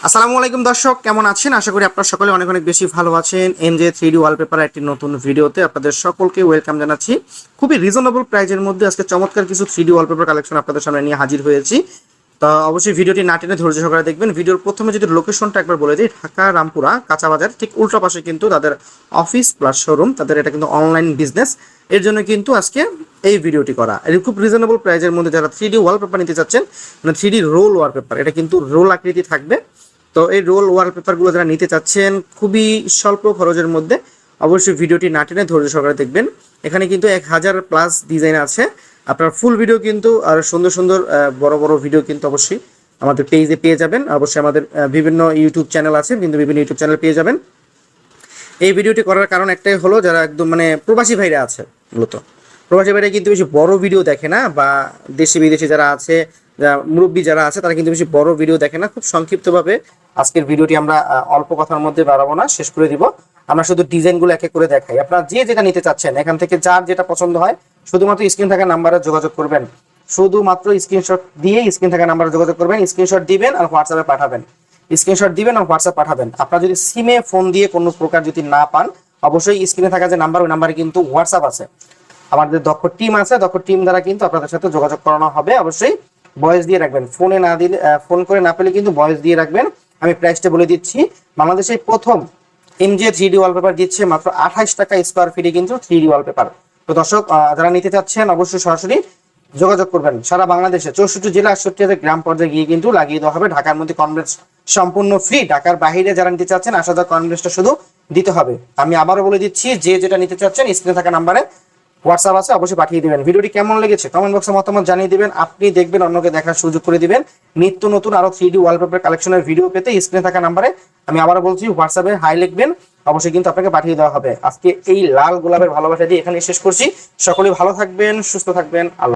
আসসালামু আলাইকুম দর্শক, কেমন আছেন? আশা করি আপনারা সকলে অনেক অনেক বেশি ভালো আছেন। এমজে 3D ওয়ালপেপার একটি নতুন ভিডিওতে আপনাদের সকলকে ওয়েলকাম জানাচ্ছি। খুবই রিজনেবল প্রাইজের মধ্যে আজকে চমৎকার কিছু 3D ওয়ালপেপার কালেকশন আপনাদের সামনে নিয়ে হাজির হয়েছি। তো অবশ্যই ভিডিওটি না টেনে ধৈর্য সহকারে দেখবেন। ভিডিওর প্রথমে যদি লোকেশনটা একবার বলে দিই, ঢাকা রামপুরা কাঁচা বাজার ঠিক উল্টো পাশে কিন্তু তাদের অফিস প্লাস শোরুম। তাদের এটা কিন্তু অনলাইন বিজনেস, এর জন্য কিন্তু আজকে এই ভিডিওটি করা। এর খুব রিজনেবল প্রাইজের মধ্যে যারা 3D ওয়ালপেপার নিতে চাচ্ছেন, মানে 3D রোল ওয়ালপেপার, এটা কিন্তু রোল আকৃতি থাকবে। তো এই রোল ওয়ালপেপারগুলো যারা নিতে চাচ্ছেন খুবই স্বল্প খরচের মধ্যে, অবশ্যই ভিডিওটি না টেনে ধৈর্য সহকারে দেখবেন। এখানে কিন্তু 1000+ ডিজাইন আছে। আপনার ফুল ভিডিও কিন্তু আর সুন্দর সুন্দর বড় বড় ভিডিও কিন্তু অবশ্যই আমাদের পেজে পেয়ে যাবেন। অবশ্যই আমাদের বিভিন্ন ইউটিউব চ্যানেল আছে, কিন্তু বিভিন্ন ইউটিউব চ্যানেল পেয়ে যাবেন। এই ভিডিওটি করার কারণ একটাই হলো, যারা একদম মানে প্রবাসী ভাইরা আছে, মূলত প্রবাসী ভাইরা কিন্তু বেশি বড় ভিডিও দেখে না, বা দেশি বিদেশি যারা আছে, মুরব্বী যারা আছে, তারা কিন্তু বেশি বড় ভিডিও দেখে না। খুব সংক্ষিপ্তভাবে আজকের ভিডিওটি আমরা অল্প কথার মধ্যে বাড়াবো না, শেষ করে দিব। আমরা শুধু ডিজাইনগুলো এক এক করে দেখাই। আপনারা যে যেটা নিতে চাচ্ছেন এখান থেকে যার যেটা পছন্দ হয়, শুধুমাত্র স্ক্রিন থাকা নাম্বারে যোগাযোগ করবেন। শুধুমাত্র স্ক্রিনশট দিয়ে স্ক্রিন থাকা নাম্বারে যোগাযোগ করবেন, স্ক্রিনশট দিবেন আর হোয়াটসঅ্যাপে পাঠাবেন। স্ক্রিনশট দিবেন আর হোয়াটসঅ্যাপ পাঠাবেন। আপনারা যদি সিমে ফোন দিয়ে কোনো প্রকার যদি না পান, অবশ্যই স্ক্রিনে থাকা যে নাম্বার, ওই নাম্বারে কিন্তু হোয়াটসঅ্যাপ আছে। আমাদের দক্ষ টিম আছে, দক্ষ টিম দ্বারা কিন্তু আপনাদের সাথে যোগাযোগ করানো হবে। অবশ্যই ভয়েস দিয়ে রাখবেন, ফোনে না দিলে, ফোন করে না পেলে কিন্তু ভয়েস দিয়ে রাখবেন। আমি প্রাইসটা বলে দিচ্ছি। বাংলাদেশে প্রথম এমজে 3D ওয়ালপেপার দিচ্ছে মাত্র 28 টাকা স্কোয়ার ফিটে কিন্তু 3D ওয়ালপেপার। তো দর্শক, যারা নিতে চাচ্ছেন অবশ্যই সরাসরি যোগাযোগ করবেন। সারা বাংলাদেশে 64 জেলা 68 গ্রাম পর্যায়ে গিয়ে কিন্তু লাগিয়ে দেওয়া হবে। ঢাকার মধ্যে কনভেন্স সম্পূর্ণ ফ্রি। ঢাকার বাইরে যারা নিতে চাচ্ছেন, আসা যাওয়া কনভেন্সটা শুধু দিতে হবে। আমি আবারও বলে দিচ্ছি, যে যেটা নিতে চাচ্ছেন স্ক্রিনে থাকা নাম্বারে হোয়াটসঅ্যাপ আছে, অবশ্যই পাঠিয়ে দিবেন। ভিডিওটি কেমন লেগেছে কমেন্ট বক্সে মতামত জানিয়ে দিবেন। আপনি দেখবেন, অন্যকে দেখার সুযোগ করে দিবেন। নিত্য নতুন আরো 3D ওয়ালপেপার কালেকশনের ভিডিও পেতে স্ক্রিনে থাকা নাম্বারে, আমি আবারও বলছি, হোয়াটসঅ্যাপে হাই লিখবেন, অবশ্যই কিন্তু আপনাকে পাঠিয়ে দেওয়া হবে। আজকে এই লাল গোলাপের ভালোবাসা দিয়ে এখানে শেষ করছি। সকলেই ভালো থাকবেন, সুস্থ থাকবেন। আল্লাহ।